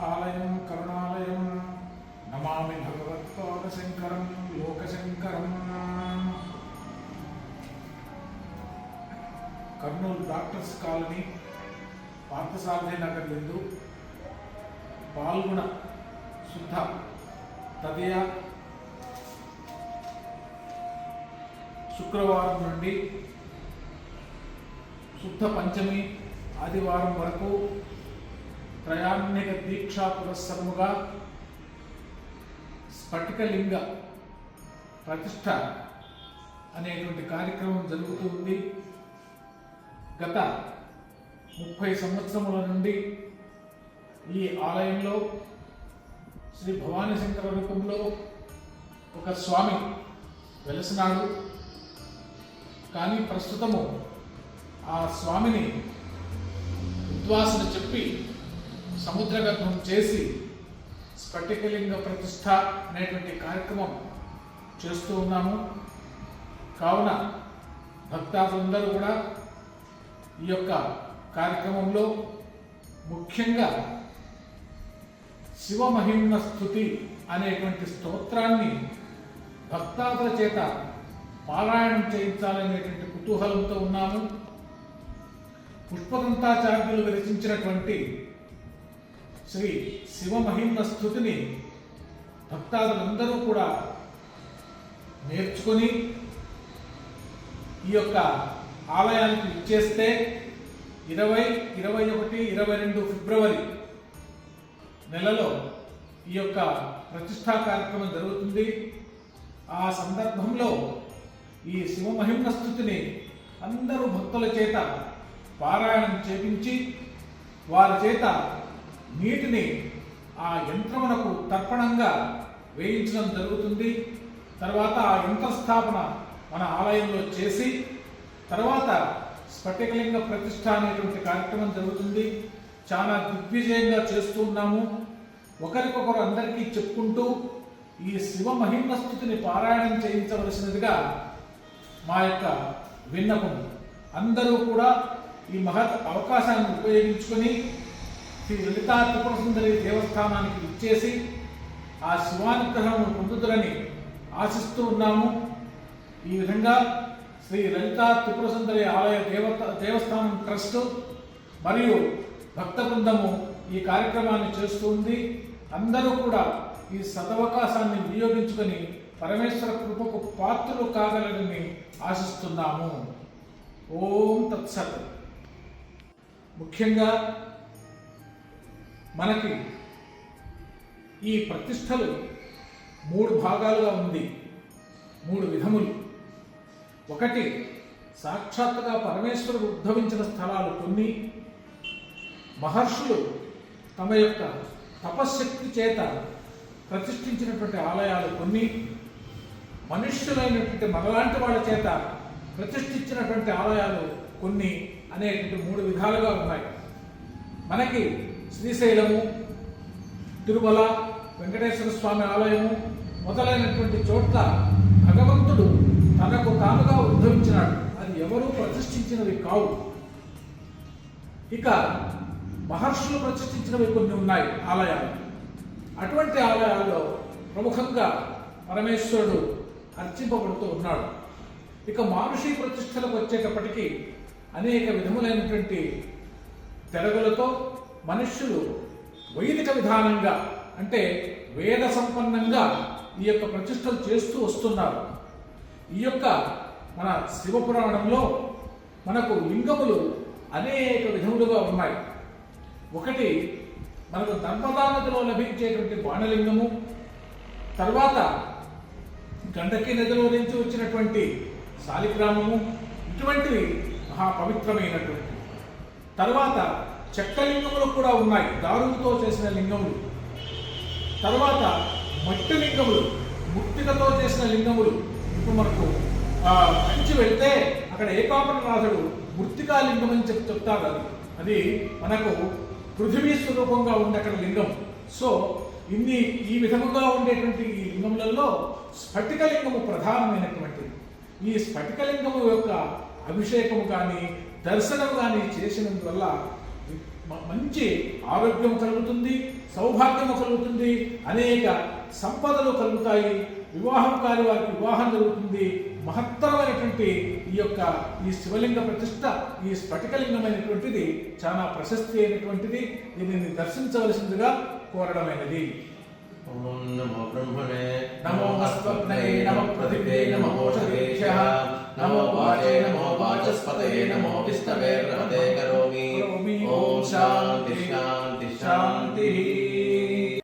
ఆలయం కరుణాలయం నమామి భగవత్పాదశంకరం లోకశంకరం. Kurnool doctors colony Parthasarathi Nagar యందు పాల్గొన శుద్ధ తదియ శుక్రవారం నుండి శుద్ధ పంచమి ఆదివారం వరకు త్రయాణ్యక దీక్షా పురస్సరముగా స్ఫటికలింగ ప్రతిష్ఠ అనేటువంటి కార్యక్రమం జరుగుతుంది. గత 30 సంవత్సరముల నుండి ఈ ఆలయంలో శ్రీ భవానీ శంకర రూపంలో ఒక స్వామి వెలసినాడు. కానీ ప్రస్తుతము ఆ స్వామిని ఉద్వాసన చెప్పి సముద్రగర్భం చేసి స్ఫటికలింగ ప్రతిష్ఠ అనేటువంటి కార్యక్రమం చేస్తూ ఉన్నాము. కావున భక్తాదులందరూ కూడా ఈ యొక్క కార్యక్రమంలో ముఖ్యంగా శివమహిమ్న స్తుతి అనేటువంటి స్తోత్రాన్ని భక్తాదుల చేత పారాయణం చేయించాలనేటువంటి కుతూహలంతో ఉన్నాము. పుష్పదంతాచార్యులు విరచించినటువంటి శ్రీ శివమహిమ్న స్తుతిని భక్తాదులందరూ కూడా నేర్చుకొని ఈ యొక్క ఆలయానికి ఇచ్చేస్తే 20, 21, 22 ఫిబ్రవరి నెలలో ఈ యొక్క ప్రతిష్టా కార్యక్రమం జరుగుతుంది. ఆ సందర్భంలో ఈ శివమహిమ్న స్తుతిని అందరూ భక్తుల చేత పారాయణం చేపించి వారి చేత నీటిని ఆ యంత్రమునకు తర్పణంగా వేయించడం జరుగుతుంది. తర్వాత ఆ యంత్రస్థాపన మన ఆలయంలో చేసి తర్వాత స్ఫటికలింగ ప్రతిష్ఠ అనేటువంటి కార్యక్రమం జరుగుతుంది. చాలా దిగ్విజయంగా చేస్తూ ఉన్నాము. ఒకరికొకరు అందరికీ చెప్పుకుంటూ ఈ శివమహిమ్న స్తుతిని పారాయణం చేయించవలసినదిగా మా యొక్క విన్నపం. అందరూ కూడా ఈ మహత్ అవకాశాన్ని ఉపయోగించుకొని శ్రీ లలితా త్రిపుర సుందరి దేవస్థానానికి ఇచ్చేసి ఆ శివానుగ్రహం పొందుతురని ఆశిస్తూ ఉన్నాము. ఈ విధంగా శ్రీ లలితా త్రిపుర సుందరి ఆలయ దేవస్థానం ట్రస్ట్ మరియు భక్త బృందము ఈ కార్యక్రమాన్ని చేస్తూ ఉంది. అందరూ కూడా ఈ సదవకాశాన్ని వినియోగించుకొని పరమేశ్వర కృపకు పాత్రలు కాగలరని ఆశిస్తున్నాము. ఓం తత్సత్. ముఖ్యంగా మనకి ఈ ప్రతిష్టలు 3 భాగాలుగా ఉంది, 3 విధములు. ఒకటి సాక్షాత్తుగా పరమేశ్వరుడు ఉద్భవించిన స్థలాలు కొన్ని, మహర్షులు తమ యొక్క తపశ్శక్తి చేత ప్రతిష్ఠించినటువంటి ఆలయాలు కొన్ని, మనుష్యులైనటువంటి మనలాంటి వాళ్ళ చేత ప్రతిష్ఠించినటువంటి ఆలయాలు కొన్ని అనేటువంటి 3 విధాలుగా ఉన్నాయి. మనకి శ్రీశైలము, తిరుమల వెంకటేశ్వర స్వామి ఆలయము మొదలైనటువంటి చోట్ల భగవంతుడు తనకు తానుగా ఉద్భవించినాడు. అది ఎవరూ ప్రతిష్ఠించినవి కావు. ఇక మహర్షులు ప్రతిష్ఠించినవి కొన్ని ఉన్నాయి ఆలయాలు. అటువంటి ఆలయాల్లో ప్రముఖంగా పరమేశ్వరుడు అర్చింపబడుతూ ఉన్నాడు. ఇక మానుషీ ప్రతిష్టలకు వచ్చేటప్పటికీ అనేక విధములైనటువంటి తెరగులతో మనుష్యులు వైదిక విధానంగా అంటే వేద సంపన్నంగా ఈ యొక్క ప్రతిష్టలు చేస్తూ వస్తున్నారు. ఈ యొక్క మన శివపురాణంలో మనకు లింగములు అనేక విధములుగా ఉన్నాయి. ఒకటి మనకు నర్మదా నదిలో లభించేటువంటి బాణలింగము, తర్వాత గండకీ నదిలో నుంచి వచ్చినటువంటి శాలిగ్రామము, ఇటువంటివి మహాపవిత్రమైనటువంటి. తర్వాత చెక్కలింగములు కూడా ఉన్నాయి, దారులతో చేసిన లింగములు. తర్వాత మట్టి లింగములు, ముక్తికతో చేసిన లింగములు. ఇప్పుడు మనకు కంచి వెళ్తే అక్కడ ఏకాపరనాథుడు మృత్తికాలింగం అని చెప్తారు. అది మనకు పృథివీ స్వరూపంగా ఉంది అక్కడ లింగం. సో ఈ విధముగా ఉండేటువంటి ఈ లింగములలో స్ఫటికలింగము ప్రధానమైనటువంటిది. ఈ స్ఫటికలింగము యొక్క అభిషేకము కానీ దర్శనం కానీ చేసినందువల్ల మంచి ఆరోగ్యం కలుగుతుంది, సౌభాగ్యము కలుగుతుంది, అనేక సంపదలు కలుగుతాయి, వివాహం కాని వారికి వివాహం జరుగుతుంది. మహత్తరమైనటువంటి ఈ శివలింగ ప్రతిష్ట, ఈ స్ఫటికలింగమైనటువంటిది చాలా ప్రశస్తి అయినటువంటిది. దీనిని దర్శించవలసిందిగా కోరడమైనది. ఓం నమో బ్రహ్మణే నమో అస్మద్నయే నమో పృథివే నమో ఓషధేభ్యః నమో వాచే నమో వాచస్పతయే నమో విష్ణవే నమతే కరోమి. ఓం శాంతి శాంతి.